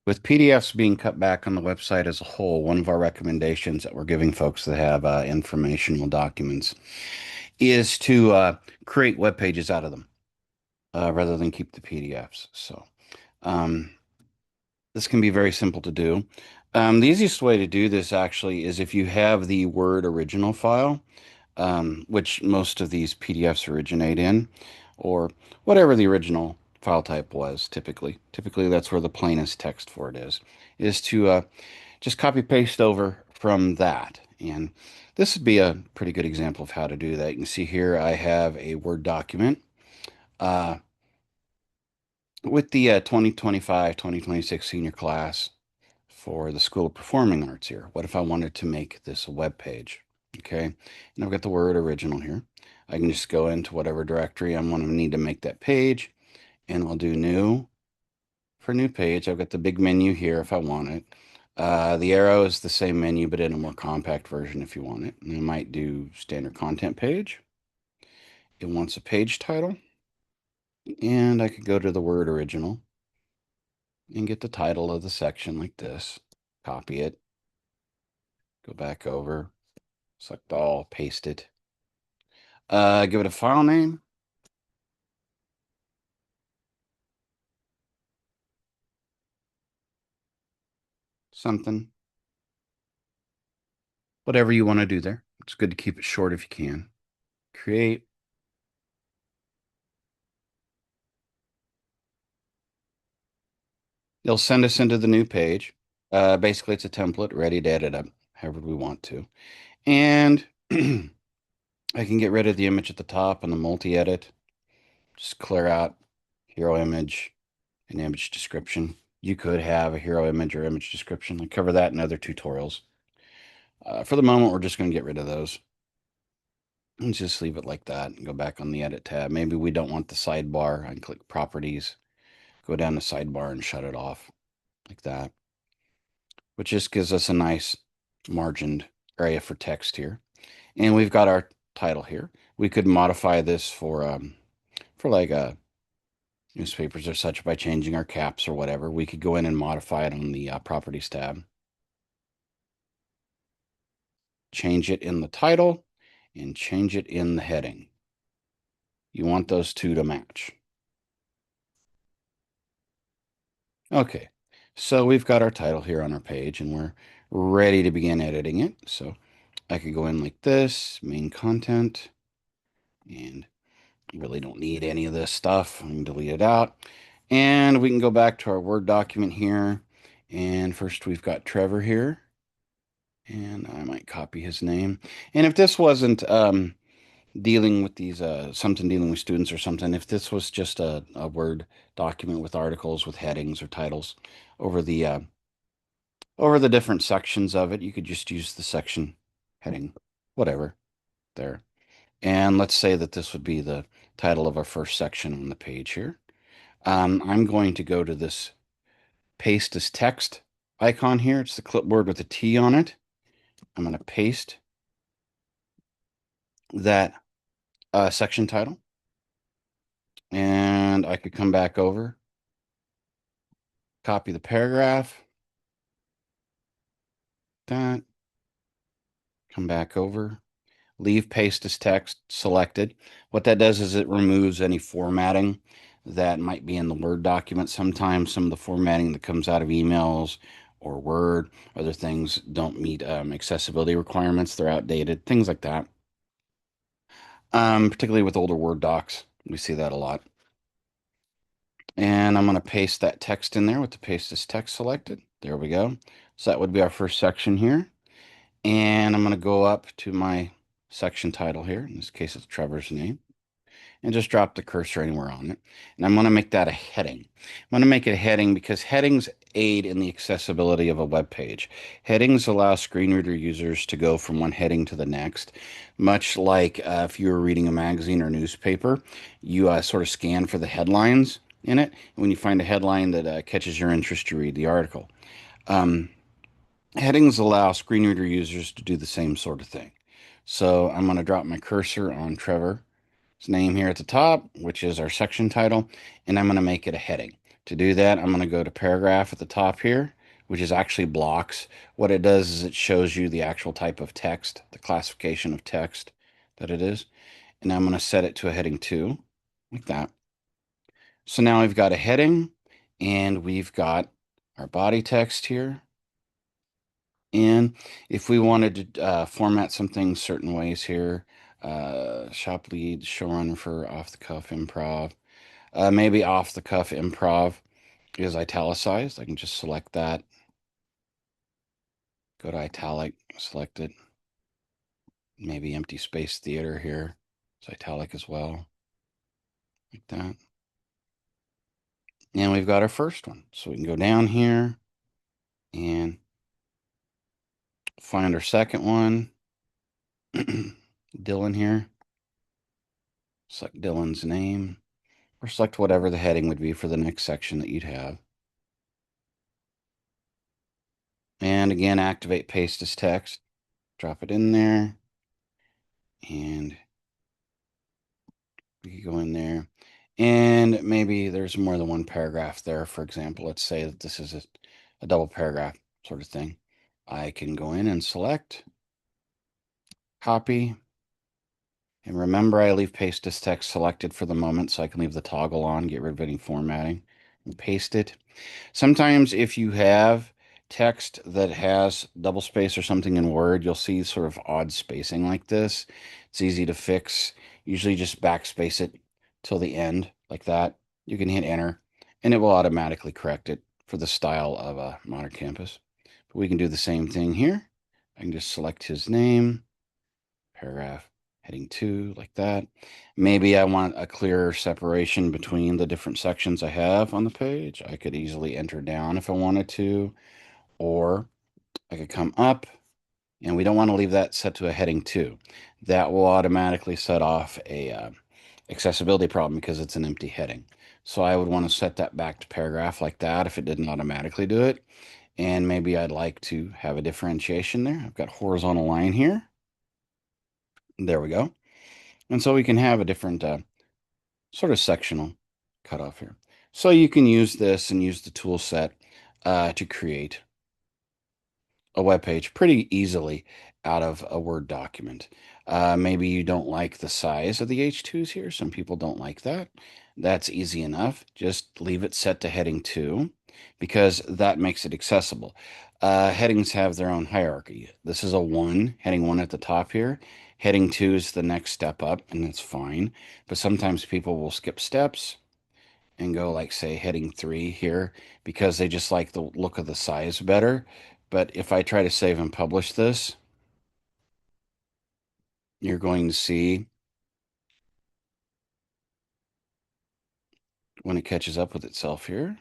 With PDFs being cut back on the website as a whole, one of our recommendations that we're giving folks that have informational documents is to create web pages out of them rather than keep the PDFs. So um, this can be very simple to do. The easiest way to do this actually is if you have the Word original file, which most of these PDFs originate in, or whatever the original file type was typically. Typically, that's where the plainest text for it is to just copy paste over from that. And this would be a pretty good example of how to do that. You can see here I have a Word document uh, with the 2025-2026 senior class for the School of Performing Arts here. What if I wanted to make this a web page? Okay, and I've got the Word original here. I can just go into whatever directory I'm going to need to make that page, and I'll do new. For new page, I've got the big menu here if I want it. The arrow is the same menu, but in a more compact version if you want it. And I might do standard content page. It wants a page title, and I could go to the Word original and get the title of the section like this. Copy it, go back over, select all, paste it. Give it a file name, something, whatever you want to do there. It's good to keep it short if you can. Create. It'll send us into the new page. Basically, it's a template ready to edit up however we want to. And I can get rid of the image at the top and the multi-edit. Just clear out hero image and image description. You could have a hero image or image description. I cover that in other tutorials. For the moment, we're just going to get rid of those. And just leave it like that and go back on the edit tab. Maybe we don't want the sidebar. I can click properties, go down the sidebar and shut it off like that, which just gives us a nice margined area for text here. And we've got our title here. We could modify this for like newspapers or such by changing our caps or whatever. We could go in and modify it on the properties tab. Change it in the title and change it in the heading. You want those two to match. Okay, so we've got our title here on our page and we're ready to begin editing it. So I could go in like this, main content, and really don't need any of this stuff. I can delete it out. And we can go back to our Word document here. And first we've got Trevor here. And I might copy his name. And if this wasn't dealing with these, something dealing with students or something, if this was just a Word document with articles with headings or titles over the different sections of it, you could just use the section heading, whatever, there. And let's say that this would be the title of our first section on the page here. I'm going to go to this paste as text icon here. It's the clipboard with a T on it. I'm going to paste that section title. And I could come back over, copy the paragraph, that, come back over, leave paste as text selected. What that does is it removes any formatting that might be in the Word document. Sometimes some of the formatting that comes out of emails or Word, other things don't meet accessibility requirements. They're outdated, things like that. Particularly with older Word docs, we see that a lot. And I'm going to paste that text in there with the paste as text selected. There we go. So that would be our first section here. And I'm going to go up to my section title here. In this case, it's Trevor's name. And just drop the cursor anywhere on it. And I'm going to make that a heading. I'm going to make it a heading because headings aid in the accessibility of a web page. Headings allow screen reader users to go from one heading to the next, much like if you were reading a magazine or newspaper, you sort of scan for the headlines in it. And when you find a headline that catches your interest, you read the article. Um, Headings allow screen reader users to do the same sort of thing. So I'm going to drop my cursor on Trevor's name here at the top, which is our section title, and I'm going to make it a heading. To do that, I'm going to go to paragraph at the top here, which is actually blocks. What it does is it shows you the actual type of text, the classification of text that it is. And I'm going to set it to a heading 2, like that. So now we've got a heading, and we've got our body text here. And if we wanted to format some things certain ways here, shop lead, showrunner for off-the-cuff improv, maybe off-the-cuff improv is italicized. I can just select that, go to italic, select it. Maybe empty space theater here. It's italic as well, like that. And we've got our first one. So we can go down here and find our second one. Dylan here. Select Dylan's name, or select whatever the heading would be for the next section that you'd have. And again, activate paste as text. Drop it in there. And we could go in there. And maybe there's more than one paragraph there. For example, let's say that this is a double paragraph sort of thing. I can go in and select, copy, and remember I leave paste as text selected for the moment so I can leave the toggle on, get rid of any formatting, and paste it. Sometimes if you have text that has double space or something in Word, you'll see sort of odd spacing like this. It's easy to fix. Usually just backspace it till the end like that. You can hit enter and it will automatically correct it for the style of a Modern Campus. But we can do the same thing here. I can just select his name, paragraph, heading 2, like that. Maybe I want a clearer separation between the different sections I have on the page. I could easily enter down if I wanted to, or I could come up, and we don't want to leave that set to a heading 2. That will automatically set off a accessibility problem because it's an empty heading. So I would want to set that back to paragraph like that if it didn't automatically do it. And maybe I'd like to have a differentiation there. I've got horizontal line here. There we go. And so we can have a different sort of sectional cutoff here. So you can use this and use the tool set to create a web page pretty easily out of a Word document. Maybe you don't like the size of the H2s here. Some people don't like that. That's easy enough. Just leave it set to heading 2 because that makes it accessible. Headings have their own hierarchy. This is a 1, heading 1 at the top here. Heading 2 is the next step up, and that's fine. But sometimes people will skip steps and go like, say, heading 3 here because they just like the look of the size better. But if I try to save and publish this, you're going to see when it catches up with itself here.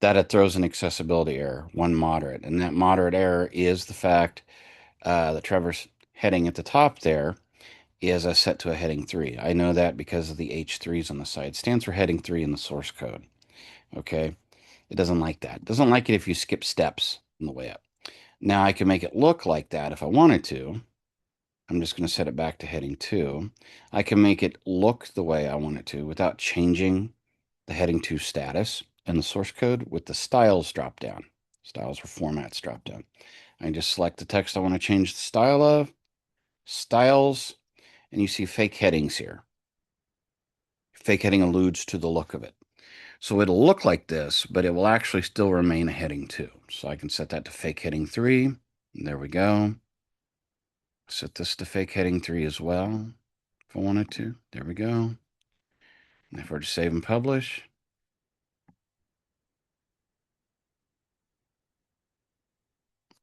That it throws an accessibility error, one moderate. And that moderate error is the fact that Trevor's heading at the top there is set to a heading 3. I know that because of the H3s on the side. It stands for heading 3 in the source code. Okay. It doesn't like that. It doesn't like it if you skip steps on the way up. Now I can make it look like that if I wanted to. I'm just going to set it back to heading 2. I can make it look the way I want it to without changing the heading 2 status and the source code with the styles drop down. Styles or formats drop down. I can just select the text I want to change the style of, styles, and you see fake headings here. Fake heading alludes to the look of it. So it'll look like this, but it will actually still remain a heading 2. So I can set that to fake heading 3. There we go. Set this to fake heading 3 as well, if I wanted to. There we go. And if I were to save and publish,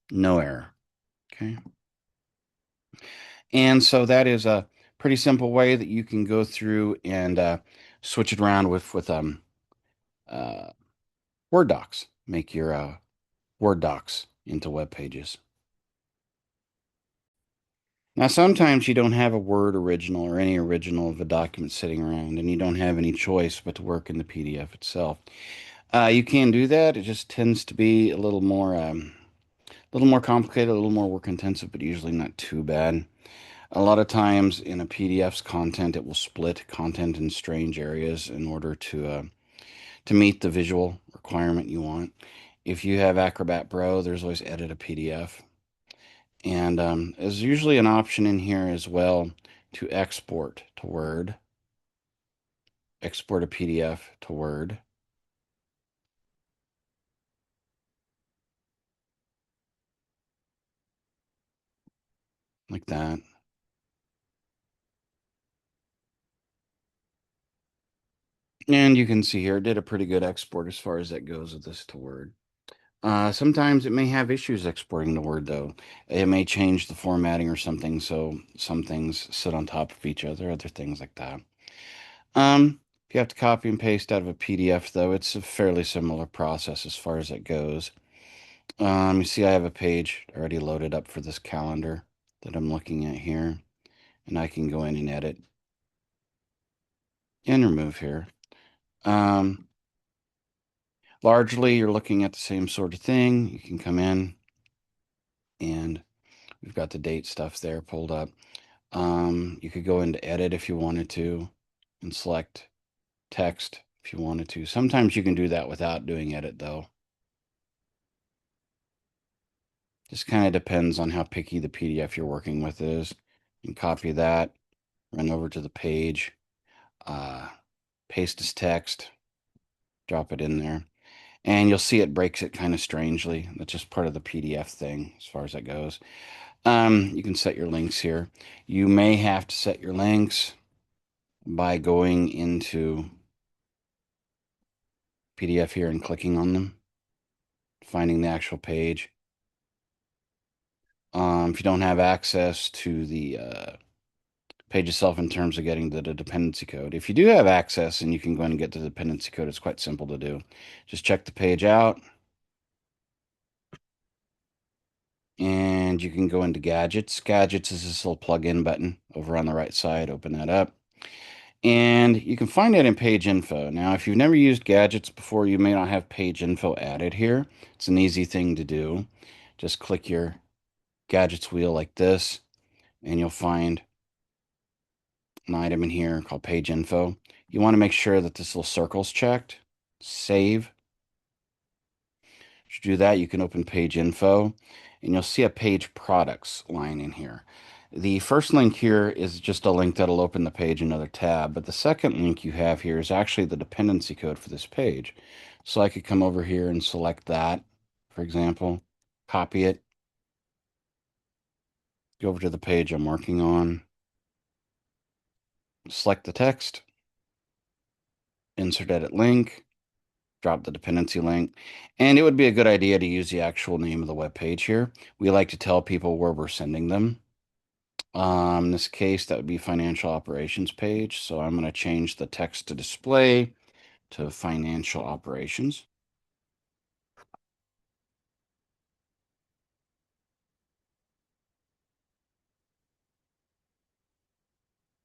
no error. Okay. And so that is a pretty simple way that you can go through and switch it around with uh, Word docs. Make your Word docs into web pages. Now, sometimes you don't have a Word original or any original of a document sitting around, and you don't have any choice but to work in the PDF itself. You can do that. It just tends to be a little more complicated, a little more work intensive, but usually not too bad. A lot of times in a PDF's content, it will split content in strange areas in order to meet the visual requirement you want. If you have Acrobat Pro, there's always Edit a PDF. And there's usually an option in here as well to export to Word, export a PDF to Word, like that. And you can see here, it did a pretty good export as far as that goes with this to Word. Sometimes it may have issues exporting to Word, though. It may change the formatting or something, so some things sit on top of each other, other things like that. If you have to copy and paste out of a PDF, though, it's a fairly similar process as far as it goes. You see I have a page already loaded up for this calendar that I'm looking at here, and I can go in and edit and remove here. Um, Largely, you're looking at the same sort of thing. You can come in and we've got the date stuff there pulled up. You could go into edit if you wanted to and select text if you wanted to. Sometimes you can do that without doing edit, though. Just kind of depends on how picky the PDF you're working with is. You can copy that, run over to the page, uh, paste as text, drop it in there. And you'll see it breaks it kind of strangely. That's just part of the PDF thing as far as that goes. You can set your links here. You may have to set your links by going into PDF here and clicking on them, finding the actual page. If you don't have access to the page itself in terms of getting the dependency code, if you do have access and you can go in and get the dependency code, it's quite simple to do. Just check the page out, and you can go into Gadgets. Gadgets is this little plug-in button over on the right side. Open that up. And you can find it in page info. Now, if you've never used Gadgets before, you may not have page info added here. It's an easy thing to do. Just click your Gadgets wheel like this, and you'll find an item in here called page info. You want to make sure that this little circle's checked. Save. To do that, you can open page info, and you'll see a page products line in here. The first link here is just a link that'll open the page in another tab, but the second link you have here is actually the dependency code for this page. So I could come over here and select that, for example, copy it, go over to the page I'm working on, select the text, insert edit link, drop the dependency link, and it would be a good idea to use the actual name of the web page here. We like to tell people where we're sending them. In this case, that would be financial operations page. So I'm going to change the text to display to financial operations.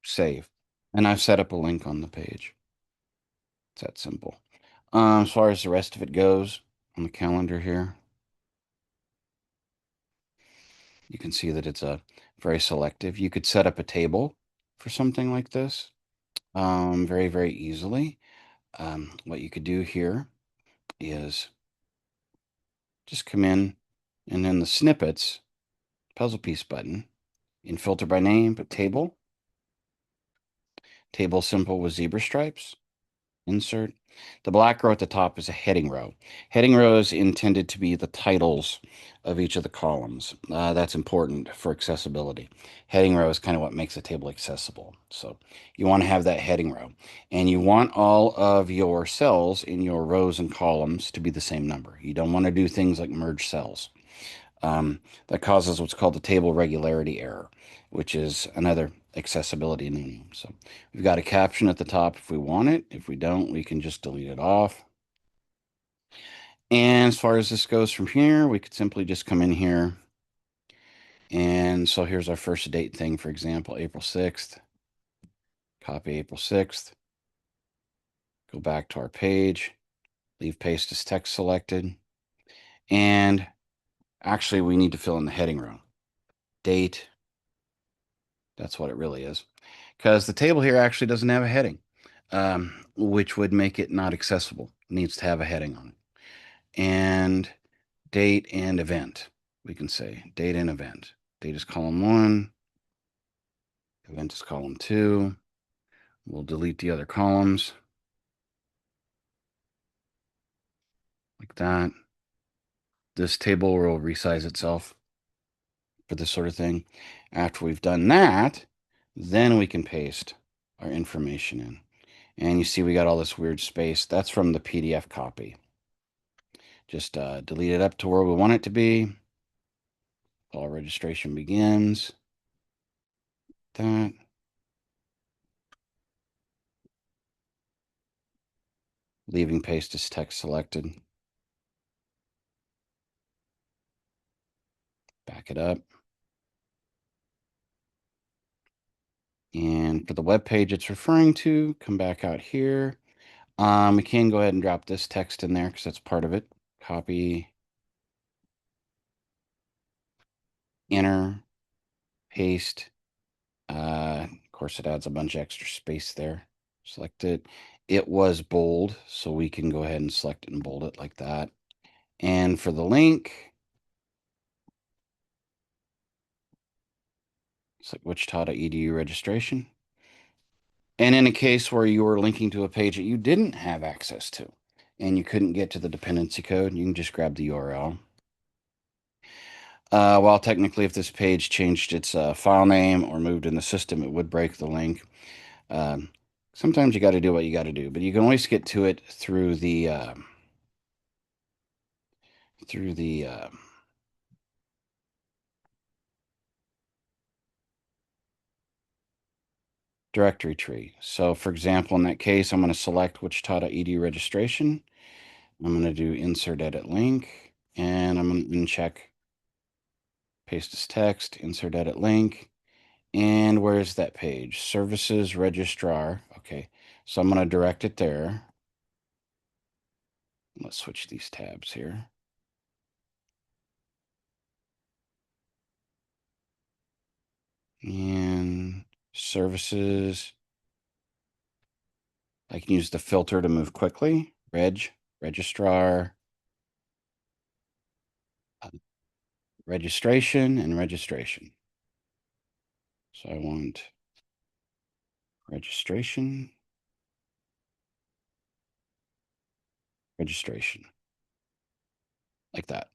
Save. And I've set up a link on the page. It's that simple. As far as the rest of it goes on the calendar here, you can see that it's a very selective. You could set up a table for something like this very, very easily. What you could do here is just come in and then the snippets puzzle piece button in filter by name, put table, table simple with zebra stripes, insert. The black row at the top is a heading row. Heading row is intended to be the titles of each of the columns. That's important for accessibility. Heading row is kind of what makes a table accessible. So you want to have that heading row. And you want all of your cells in your rows and columns to be the same number. You don't want to do things like merge cells. That causes what's called the table regularity error, which is another accessibility no-no. So we've got a caption at the top if we want it. If we don't, we can just delete it off. And as far as this goes from here, we could simply just come in here. And so here's our first date thing, for example, April 6th. Copy April 6th. Go back to our page. Leave paste as text selected. And actually, we need to fill in the heading row. Date. That's what it really is. Because the table here actually doesn't have a heading, which would make it not accessible. It needs to have a heading on it. And date and event. We can say date and event. Date is column 1. Event is column 2. We'll delete the other columns. Like that. This table will resize itself for this sort of thing. After we've done that, then we can paste our information in. And you see we got all this weird space. That's from the PDF copy. Just delete it up to where we want it to be. All registration begins. That. Leaving paste as text selected. Back it up. And for the web page it's referring to, come back out here. We can go ahead and drop this text in there because that's part of it. Copy, enter, paste. Of course, it adds a bunch of extra space there. Select it. It was bold, so we can go ahead and select it and bold it like that. And for the link, select wichita.edu registration. And in a case where you were linking to a page that you didn't have access to and you couldn't get to the dependency code, you can just grab the URL. While technically, if this page changed its file name or moved in the system, it would break the link. Um, Sometimes you got to do what you got to do, but you can always get to it through the directory tree. So, for example, in that case, I'm going to select wichita.edu registration. I'm going to do insert edit link, and I'm going to uncheck paste as text, insert edit link. And where is that page? Services registrar. Okay, so I'm going to direct it there. Let's switch these tabs here. And services. I can use the filter to move quickly. Registrar, registration, and registration. So I want registration, registration, like that.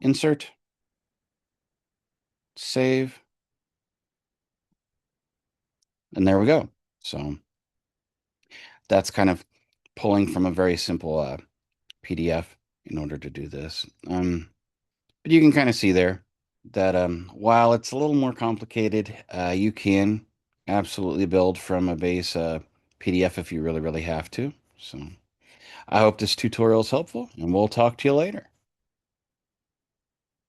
Insert, save, and there we go. So that's kind of pulling from a very simple PDF in order to do this. But you can kind of see there that while it's a little more complicated, you can absolutely build from a base PDF if you really, really have to. So I hope this tutorial is helpful, and we'll talk to you later.